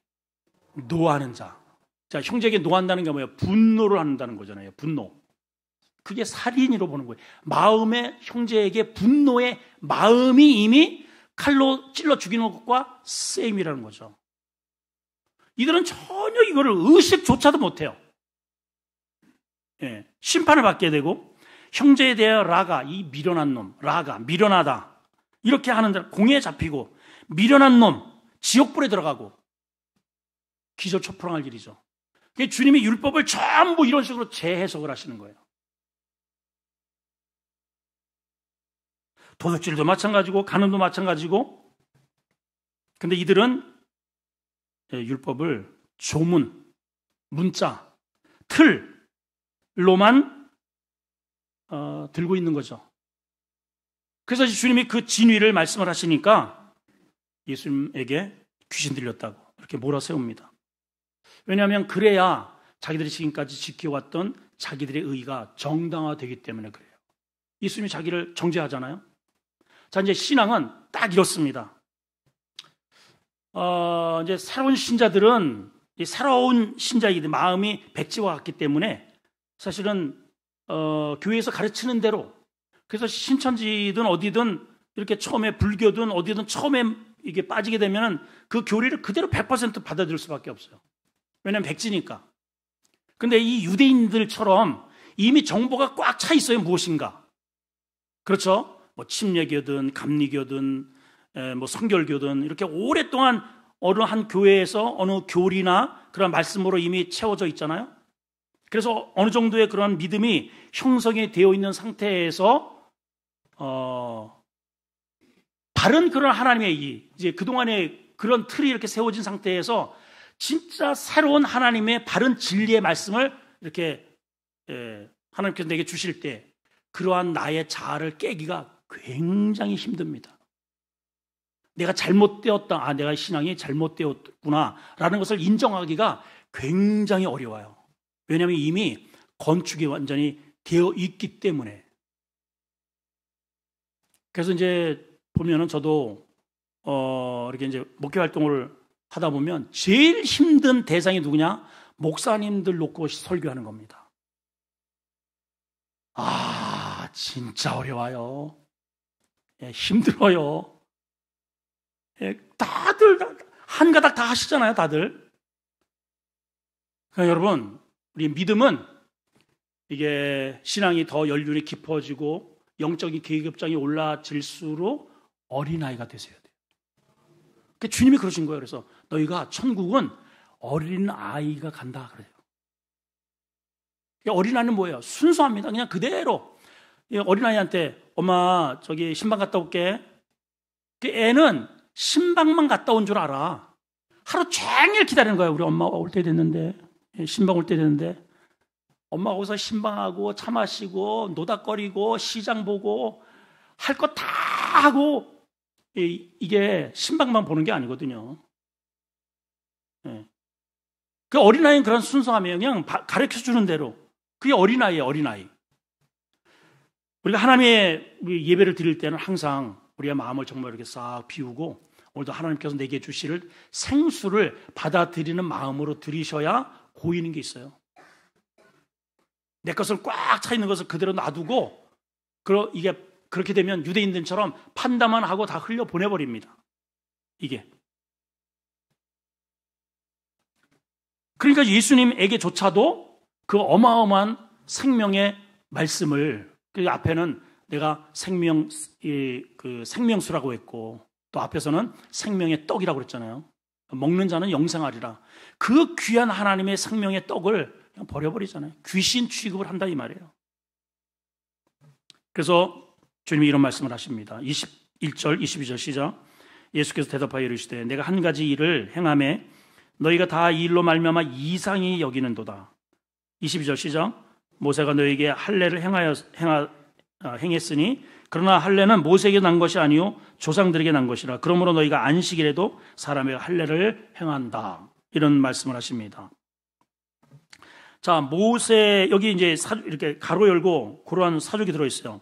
노하는 자. 자, 형제에게 노한다는 게 뭐예요? 분노를 한다는 거잖아요. 분노. 그게 살인으로 보는 거예요. 마음에, 형제에게 분노의 마음이 이미 칼로 찔러 죽이는 것과 셈이라는 거죠. 이들은 전혀 이거를 의식조차도 못해요. 예, 심판을 받게 되고, 형제에 대해 라가, 이 미련한 놈, 라가, 미련하다, 이렇게 하는 공에 잡히고, 미련한 놈, 지옥불에 들어가고, 기절초포랑할 일이죠. 주님이 율법을 전부 이런 식으로 재해석을 하시는 거예요. 도둑질도 마찬가지고 간음도 마찬가지고. 근데 이들은 율법을 조문, 문자, 틀로만 들고 있는 거죠. 그래서 주님이 그 진위를 말씀을 하시니까 예수님에게 귀신 들렸다고 이렇게 몰아세웁니다. 왜냐하면 그래야 자기들이 지금까지 지켜왔던 자기들의 의가 정당화되기 때문에 그래요. 예수님이 자기를 정죄하잖아요. 자, 이제 신앙은 딱 이렇습니다. 이제 새로운 신자들은, 새로운 신자이기 마음이 백지와 같기 때문에 사실은 교회에서 가르치는 대로, 그래서 신천지든 어디든 이렇게 처음에 불교든 어디든 처음에 이게 빠지게 되면은 그 교리를 그대로 100% 받아들일 수밖에 없어요. 왜냐하면 백지니까. 근데 이 유대인들처럼 이미 정보가 꽉 차 있어요. 무엇인가. 그렇죠? 뭐 침례교든 감리교든 뭐 성결교든 이렇게 오랫동안 어느 한 교회에서 어느 교리나 그런 말씀으로 이미 채워져 있잖아요. 그래서 어느 정도의 그런 믿음이 형성이 되어 있는 상태에서 바른 그런 하나님의 이제 그동안의 그런 틀이 이렇게 세워진 상태에서 진짜 새로운 하나님의 바른 진리의 말씀을 이렇게 하나님께서 내게 주실 때 그러한 나의 자아를 깨기가 굉장히 힘듭니다. 내가 잘못되었다, 내가 신앙이 잘못되었구나 라는 것을 인정하기가 굉장히 어려워요. 왜냐하면 이미 건축이 완전히 되어 있기 때문에. 그래서 이제 보면은 저도 이렇게 이제 목회 활동을 하다 보면 제일 힘든 대상이 누구냐? 목사님들 놓고 설교하는 겁니다. 진짜 어려워요. 힘들어요. 다들 한 가닥 다 하시잖아요, 다들. 그러니까 여러분, 우리 믿음은 이게 신앙이 더 연륜이 깊어지고 영적인 계급장이 올라질수록 어린아이가 되셔야 돼요. 그러니까 주님이 그러신 거예요. 그래서 너희가 천국은 어린아이가 간다 그래요. 어린아이는 뭐예요? 순수합니다. 그냥 그대로 어린아이한테 엄마 저기 신방 갔다 올게. 애는 신방만 갔다 온 줄 알아. 하루 종일 기다리는 거야. 우리 엄마가 올 때 됐는데, 신방 올 때 됐는데, 엄마가 거기서 신방하고 차 마시고 노닥거리고 시장 보고 할 거 다 하고, 이게 신방만 보는 게 아니거든요. 그 어린아이는 그런 순수함이에요. 그냥 가르쳐 주는 대로. 그게 어린아이예요, 어린아이. 우리가 하나님의 예배를 드릴 때는 항상 우리의 마음을 정말 이렇게 싹 비우고, 오늘도 하나님께서 내게 주실 생수를 받아들이는 마음으로 드리셔야 고이는 게 있어요. 내 것을 꽉 차 있는 것을 그대로 놔두고, 이게 그렇게 되면 유대인들처럼 판단만 하고 다 흘려 보내버립니다. 이게. 그러니까 예수님에게조차도 그 어마어마한 생명의 말씀을, 그 앞에는 내가 생명수라고 했고, 또 앞에서는 생명의 떡이라고 그랬잖아요. 먹는 자는 영생하리라. 그 귀한 하나님의 생명의 떡을 그냥 버려버리잖아요. 귀신 취급을 한다 이 말이에요. 그래서 주님이 이런 말씀을 하십니다. 21절, 22절 시작. 예수께서 대답하여 이르시되 내가 한 가지 일을 행하매 너희가 다 이 일로 말미암아 이상히 여기는도다. 22절 시작. 모세가 너희에게 할례를 행했으니 그러나 할례는 모세에게 난 것이 아니요 조상들에게 난 것이라. 그러므로 너희가 안식일에도 사람에게 할례를 행한다. 이런 말씀을 하십니다. 자, 모세 여기 이제 이렇게 가로 열고 그러한 사족이 들어 있어요.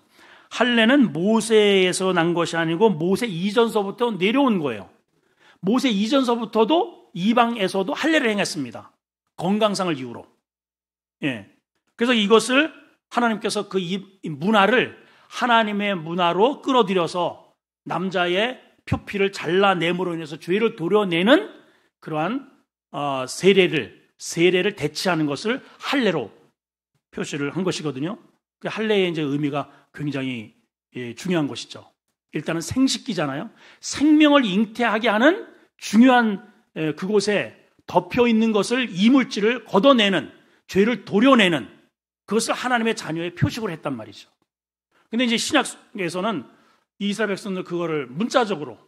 할례는 모세에서 난 것이 아니고 모세 이전서부터 내려온 거예요. 모세 이전서부터도 이방에서도 할례를 행했습니다. 건강상을 이유로. 예. 그래서 이것을 하나님께서 그 문화를 하나님의 문화로 끌어들여서 남자의 표피를 잘라냄으로 인해서 죄를 도려내는 그러한 세례를 대체하는 것을 할례로 표시를 한 것이거든요. 그 할례의 이제 의미가 굉장히 중요한 것이죠. 일단은 생식기잖아요. 생명을 잉태하게 하는 중요한 그곳에 덮여 있는 것을 이물질을 걷어내는 죄를 도려내는 그것을 하나님의 자녀의 표식으로 했단 말이죠. 근데 이제 신약에서는 이스라엘 백성들 그거를 문자적으로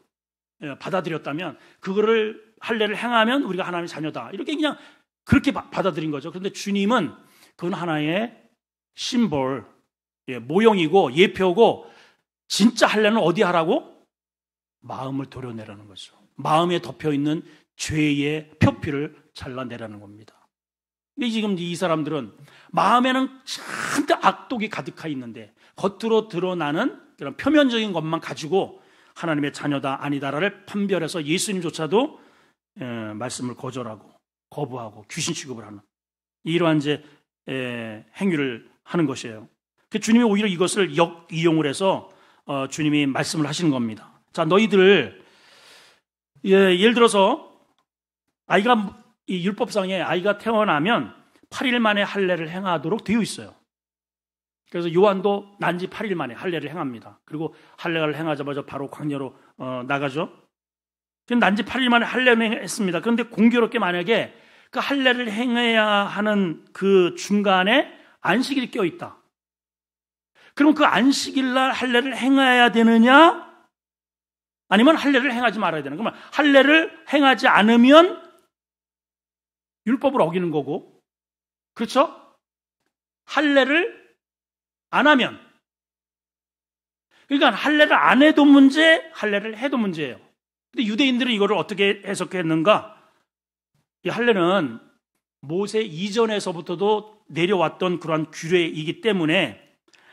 받아들였다면 그거를 할례를 행하면 우리가 하나님의 자녀다. 이렇게 그냥 그렇게 받아들인 거죠. 그런데 주님은 그건 하나의 심볼, 모형이고 예표고 진짜 할례는 어디 하라고? 마음을 도려내라는 거죠. 마음에 덮여있는 죄의 표피를 잘라내라는 겁니다. 근데 지금 이 사람들은 마음에는 잔뜩 악독이 가득하 있는데 겉으로 드러나는 그런 표면적인 것만 가지고 하나님의 자녀다 아니다를 판별해서 예수님조차도 말씀을 거절하고 거부하고 귀신 취급을 하는 이러한 이제 행위를 하는 것이에요. 주님이 오히려 이것을 역이용을 해서 주님이 말씀을 하시는 겁니다. 자, 너희들 예를 들어서 아이가 이 율법상에 아이가 태어나면 8일 만에 할례를 행하도록 되어 있어요. 그래서 요한도 난지 8일 만에 할례를 행합니다. 그리고 할례를 행하자마자 바로 광야로 나가죠. 난지 8일 만에 할례를 했습니다. 그런데 공교롭게 만약에 그 할례를 행해야 하는 그 중간에 안식일이 껴있다. 그럼 그 안식일 날 할례를 행해야 되느냐? 아니면 할례를 행하지 말아야 되는? 그러면 할례를 행하지 않으면 율법을 어기는 거고, 그렇죠? 할례를 안 하면, 그러니까 할례를 안 해도 문제, 할례를 해도 문제예요. 근데 유대인들은 이거를 어떻게 해석했는가? 이 할례는 모세 이전에서부터도 내려왔던 그러한 규례이기 때문에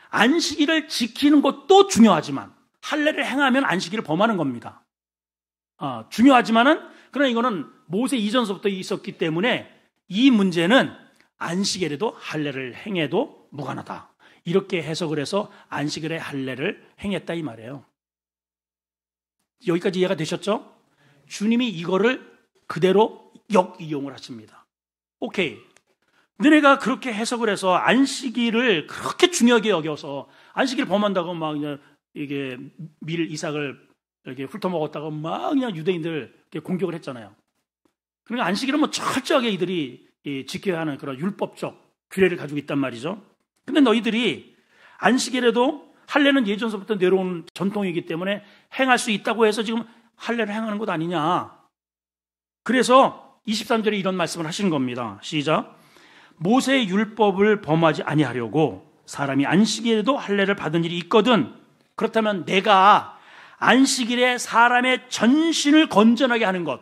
안식일을 지키는 것도 중요하지만 할례를 행하면 안식일을 범하는 겁니다. 중요하지만은 그러나 이거는 모세 이전서부터 있었기 때문에 이 문제는 안식일에도 할례를 행해도 무관하다. 이렇게 해석을 해서 안식일에 할례를 행했다 이 말이에요. 여기까지 이해가 되셨죠? 주님이 이거를 그대로 역이용을 하십니다. 오케이. 너네가 그렇게 해석을 해서 안식일을 그렇게 중요하게 여겨서 안식일을 범한다고 막 그냥 이게 밀 이삭을 이렇게 훑어먹었다고 막 그냥 유대인들 공격을 했잖아요. 그러니까 안식일은 뭐 철저하게 이들이 지켜야 하는 그런 율법적 규례를 가지고 있단 말이죠. 근데 너희들이 안식일에도 할례는 예전서부터 내려온 전통이기 때문에 행할 수 있다고 해서 지금 할례를 행하는 것 아니냐. 그래서 23절에 이런 말씀을 하시는 겁니다. 시작. 모세의 율법을 범하지 아니하려고 사람이 안식일에도 할례를 받은 일이 있거든. 그렇다면 내가 안식일에 사람의 전신을 건전하게 하는 것.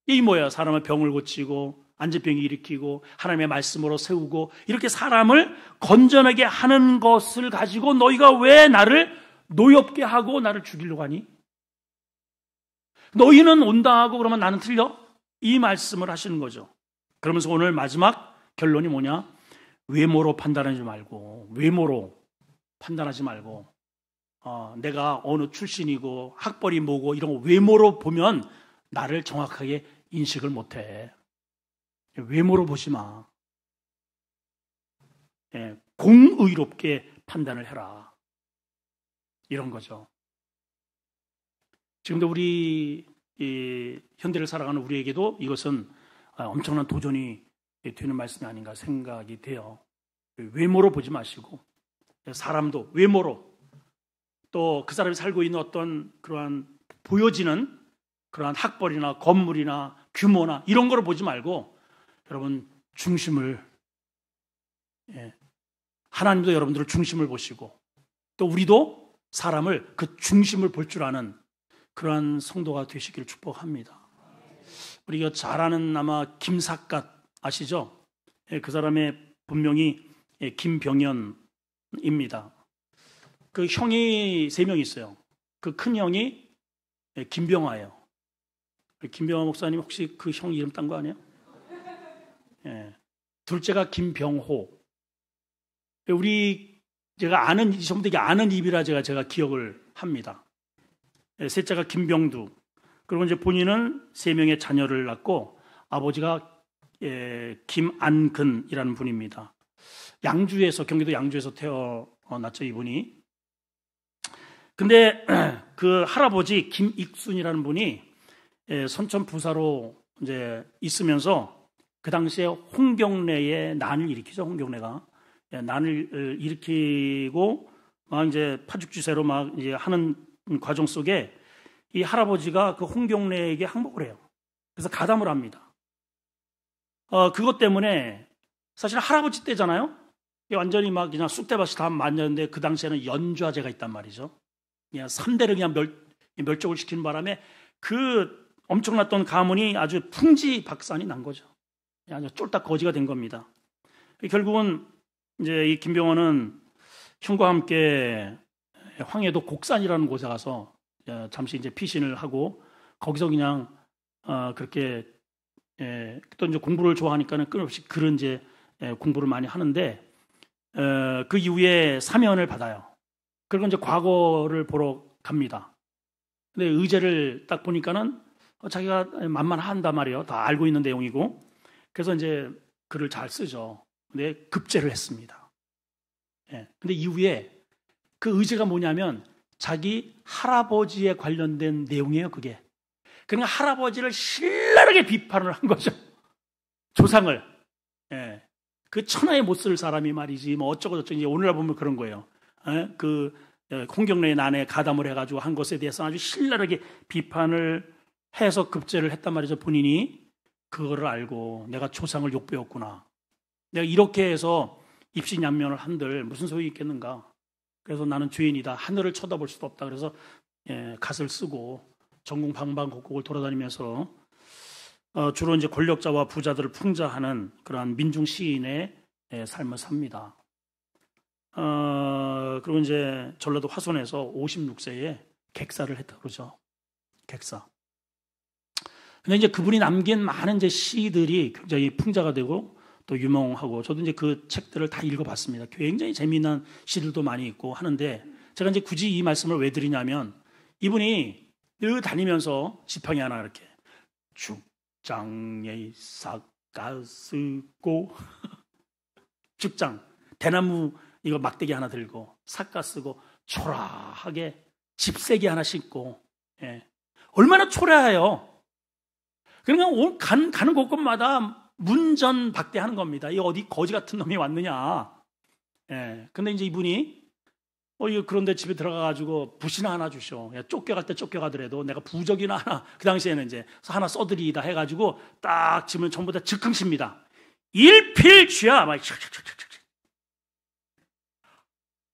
이게 뭐예요? 사람의 병을 고치고 안제병이 일으키고 하나님의 말씀으로 세우고 이렇게 사람을 건전하게 하는 것을 가지고 너희가 왜 나를 노엽게 하고 나를 죽이려고 하니? 너희는 온당하고 그러면 나는 틀려? 이 말씀을 하시는 거죠. 그러면서 오늘 마지막 결론이 뭐냐? 외모로 판단하지 말고 외모로 판단하지 말고 내가 어느 출신이고 학벌이 뭐고 이런 거 외모로 보면 나를 정확하게 인식을 못해. 외모로 보지 마. 공의롭게 판단을 해라. 이런 거죠. 지금도 우리 현대를 살아가는 우리에게도 이것은 엄청난 도전이 되는 말씀이 아닌가 생각이 돼요. 외모로 보지 마시고 사람도 외모로 또 그 사람이 살고 있는 어떤 그러한 보여지는 그러한 학벌이나 건물이나 규모나 이런 거를 보지 말고 여러분 중심을, 하나님도 여러분들을 중심을 보시고 또 우리도 사람을 그 중심을 볼 줄 아는 그러한 성도가 되시기를 축복합니다. 우리가 잘 아는 아마 김삿갓 아시죠? 그 사람의 본명이 김병연입니다. 그 형이 3명 있어요. 그 큰 형이 김병화예요. 김병화 목사님 혹시 그 형 이름 딴 거 아니에요? 둘째가 김병호. 제가 아는, 전부 다 아는 입이라 제가 기억을 합니다. 셋째가 김병두. 그리고 이제 본인은 3명의 자녀를 낳고 아버지가 김안근이라는 분입니다. 경기도 양주에서 태어났죠, 이분이. 근데 그 할아버지 김익순이라는 분이 선천 부사로 이제 있으면서 그 당시에 홍경래의 난을 일으키죠, 홍경래가. 난을 일으키고 막 이제 파죽지세로 막 이제 하는 과정 속에 이 할아버지가 그 홍경래에게 항복을 해요. 그래서 가담을 합니다. 그것 때문에 사실 할아버지 때잖아요. 완전히 막 그냥 쑥대밭이 다 만졌는데 그 당시에는 연좌제가 있단 말이죠. 그냥 3대를 그냥 멸종을 시키는 바람에 그 엄청났던 가문이 아주 풍지박산이 난 거죠. 아주 쫄딱 거지가 된 겁니다. 결국은 이제 이 김병헌은 형과 함께 황해도 곡산이라는 곳에 가서 잠시 이제 피신을 하고 거기서 그냥 그렇게 또 이제 공부를 좋아하니까는 끊임없이 글은 이제 공부를 많이 하는데 그 이후에 사면을 받아요. 그리고 이제 과거를 보러 갑니다. 근데 의제를 딱 보니까는 자기가 만만한단 말이에요. 다 알고 있는 내용이고. 그래서 이제 글을 잘 쓰죠. 근데 급제를 했습니다. 근데 이후에 그 의제가 뭐냐면 자기 할아버지에 관련된 내용이에요, 그게. 그러니까 할아버지를 신랄하게 비판을 한 거죠. 조상을. 그 천하에 못 쓸 사람이 말이지, 뭐 어쩌고저쩌고, 이제 오늘날 보면 그런 거예요. 그 홍경래의 난에 가담을 해가지고 한 것에 대해서 아주 신랄하게 비판을 해서 급제를 했단 말이죠. 본인이 그거를 알고 내가 조상을 욕배웠구나. 내가 이렇게 해서 입신양면을 한들 무슨 소용이 있겠는가. 그래서 나는 죄인이다. 하늘을 쳐다볼 수도 없다. 그래서 갓을 쓰고 전국 방방곡곡을 돌아다니면서 주로 이제 권력자와 부자들을 풍자하는 그러한 민중 시인의 삶을 삽니다. 그리고 이제 전라도 화순에서 56세에 객사를 했다 그러죠. 객사. 근데 이제 그분이 남긴 많은 이제 시들이 굉장히 풍자가 되고 또 유명하고, 저도 이제 그 책들을 다 읽어봤습니다. 굉장히 재미난 시들도 많이 있고 하는데, 제가 이제 굳이 이 말씀을 왜 드리냐면, 이분이 늘 다니면서 지팡이 하나 이렇게 죽장에 삭가쓰고 죽장 대나무 이거 막대기 하나 들고 삭가 쓰고 초라하게 집세기 하나 신고, 얼마나 초라해요. 그러니까 가는 곳곳마다 문전박대하는 겁니다. 이 어디 거지 같은 놈이 왔느냐. 근데 이제 이분이 이거 그런데 집에 들어가가지고 붓이나 하나 주셔. 쫓겨갈 때 쫓겨가더라도 내가 부적이나 하나, 그 당시에는 이제 하나 써드리다 해가지고 딱 집을 전부 다 즉흥십니다. 일필쥐야 막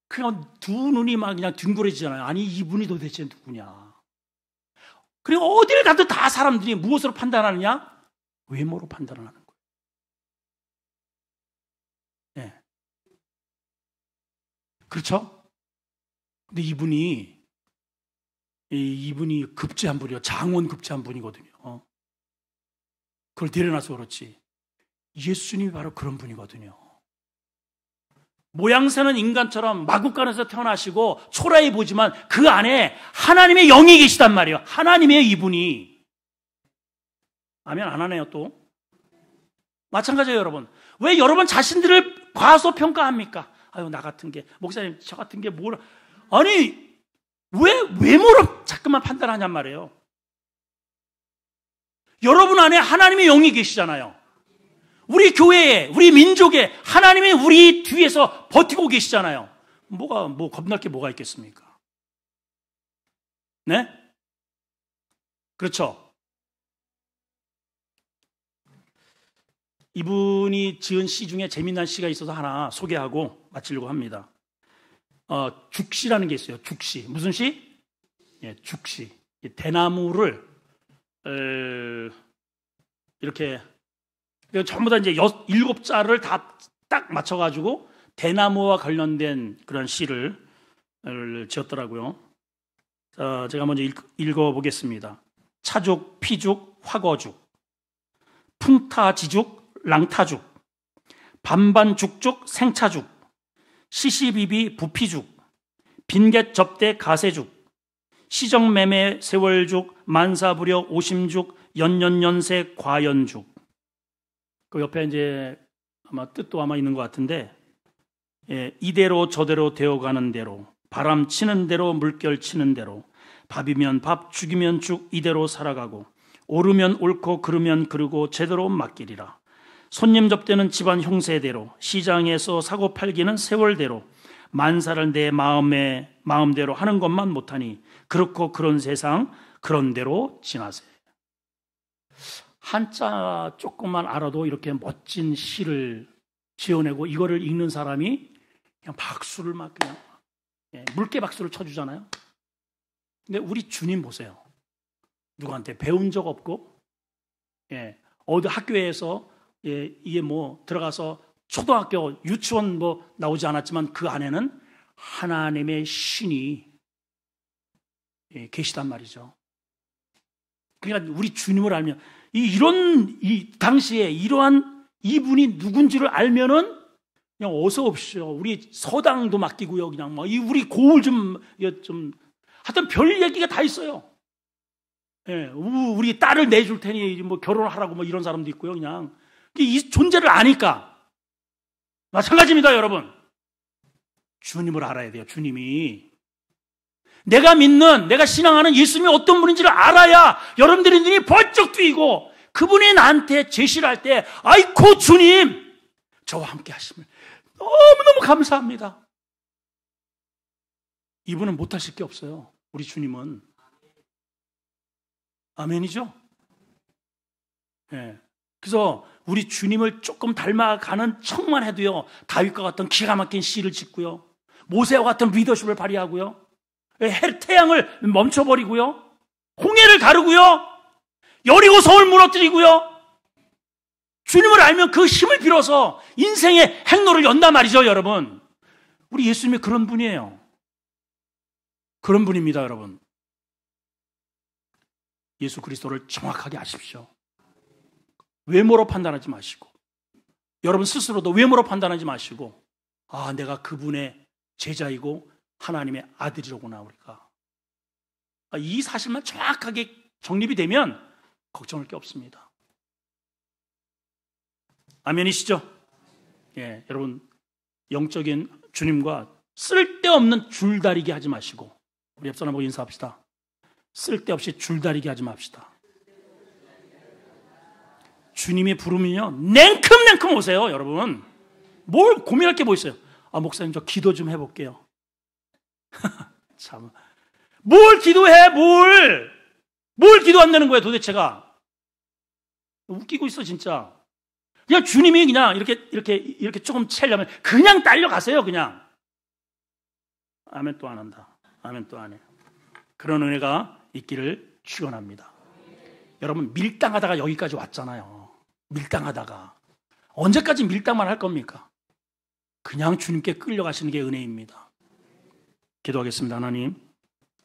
그냥 두 눈이 막 그냥 둥그레지잖아요. 아니 이분이 도대체 누구냐. 그리고 어딜 가도 다 사람들이 무엇으로 판단하느냐? 외모로 판단을 하는 거예요. 그렇죠? 근데 이분이 급제한 분이요. 장원 급제한 분이거든요. 그걸 데려놔서 그렇지. 예수님이 바로 그런 분이거든요. 모양새는 인간처럼 마구간에서 태어나시고 초라해 보지만 그 안에 하나님의 영이 계시단 말이에요. 하나님의 이분이. 아멘 안 하네요 또. 마찬가지예요 여러분. 왜 여러분 자신들을 과소평가합니까? 아유 나 같은 게, 목사님 저 같은 게 뭐라. 아니 왜 외모로 자꾸만 판단하냔 말이에요. 여러분 안에 하나님의 영이 계시잖아요. 우리 교회에, 우리 민족에 하나님이 우리 뒤에서 버티고 계시잖아요. 겁날 게 뭐가 있겠습니까? 네? 그렇죠? 이분이 지은 시 중에 재미난 시가 있어서 하나 소개하고 마치려고 합니다. 죽시라는 게 있어요. 죽시. 무슨 시? 예, 죽시. 대나무를 이렇게 전부 다 이제 7자를 다 딱 맞춰가지고 대나무와 관련된 그런 시를 지었더라고요. 자, 제가 먼저 읽어보겠습니다. 차죽, 피죽, 화거죽, 풍타지죽, 랑타죽, 반반죽죽, 생차죽, 시시비비, 부피죽, 빈갯접대, 가세죽, 시정매매, 세월죽, 만사부려, 오심죽, 연년연세, 과연죽. 그 옆에 이제 아마 뜻도 아마 있는 것 같은데, 예, 이대로 저대로 되어가는 대로, 바람 치는 대로, 물결 치는 대로, 밥이면 밥, 죽이면 죽, 이대로 살아가고, 오르면 옳고 그르면 그르고 제대로 맡기리라. 손님 접대는 집안 형세대로, 시장에서 사고 팔기는 세월대로, 만사를 내 마음대로 하는 것만 못하니 그렇고 그런 세상 그런 대로 지나세. 한자 조금만 알아도 이렇게 멋진 시를 지어내고 이거를 읽는 사람이 그냥 박수를 막 그냥 물개 박수를 쳐주잖아요. 근데 우리 주님 보세요. 누구한테 배운 적 없고, 어디 학교에서 이게 뭐 들어가서 초등학교, 유치원 뭐 나오지 않았지만 그 안에는 하나님의 신이 계시단 말이죠. 그러니까 우리 주님을 알면 이 당시에 이러한 이분이 누군지를 알면은 그냥 어서 오십시오. 우리 서당도 맡기고요. 그냥 뭐 우리 고을 좀 하여튼 별 얘기가 다 있어요. 우리 딸을 내줄 테니 뭐 결혼하라고 뭐 이런 사람도 있고요. 그냥 이 존재를 아니까 마찬가지입니다, 여러분. 주님을 알아야 돼요. 주님이 내가 믿는, 내가 신앙하는 예수님이 어떤 분인지를 알아야 여러분들의 눈이 벌쩍 뜨이고 그분이 나한테 제시를 할 때 아이고 주님 저와 함께 하심을 너무너무 감사합니다. 이분은 못하실 게 없어요. 우리 주님은. 아멘이죠? 그래서 우리 주님을 조금 닮아가는 척만 해도요, 다윗과 같은 기가 막힌 시를 짓고요, 모세와 같은 리더십을 발휘하고요, 태양을 멈춰버리고요, 홍해를 가르고요, 여리고 성을 무너뜨리고요, 주님을 알면 그 힘을 빌어서 인생의 행로를 연단 말이죠, 여러분. 우리 예수님이 그런 분이에요. 그런 분입니다, 여러분. 예수 그리스도를 정확하게 아십시오. 외모로 판단하지 마시고, 여러분 스스로도 외모로 판단하지 마시고, 아, 내가 그분의 제자이고 하나님의 아들이로구나, 우리가. 이 사실만 정확하게 정립이 되면 걱정할 게 없습니다. 아멘이시죠? 여러분, 영적인 주님과 쓸데없는 줄다리기 하지 마시고, 우리 옆 사람하고 인사합시다. 쓸데없이 줄다리기 하지 맙시다. 주님이 부르면요, 냉큼냉큼 오세요, 여러분. 뭘 고민할 게 뭐 있어요? 아, 목사님, 저 기도 좀 해볼게요. 참. 뭘 기도해, 뭘 기도 안 되는 거야, 도대체가. 웃기고 있어, 진짜. 그냥 주님이 그냥 이렇게 조금 채려면 그냥 딸려가세요, 그냥. 아멘 또 안 한다. 아멘 또 안 해. 그런 은혜가 있기를 축원합니다. 여러분, 밀당하다가 여기까지 왔잖아요. 밀당하다가. 언제까지 밀당만 할 겁니까? 그냥 주님께 끌려가시는 게 은혜입니다. 기도하겠습니다. 하나님,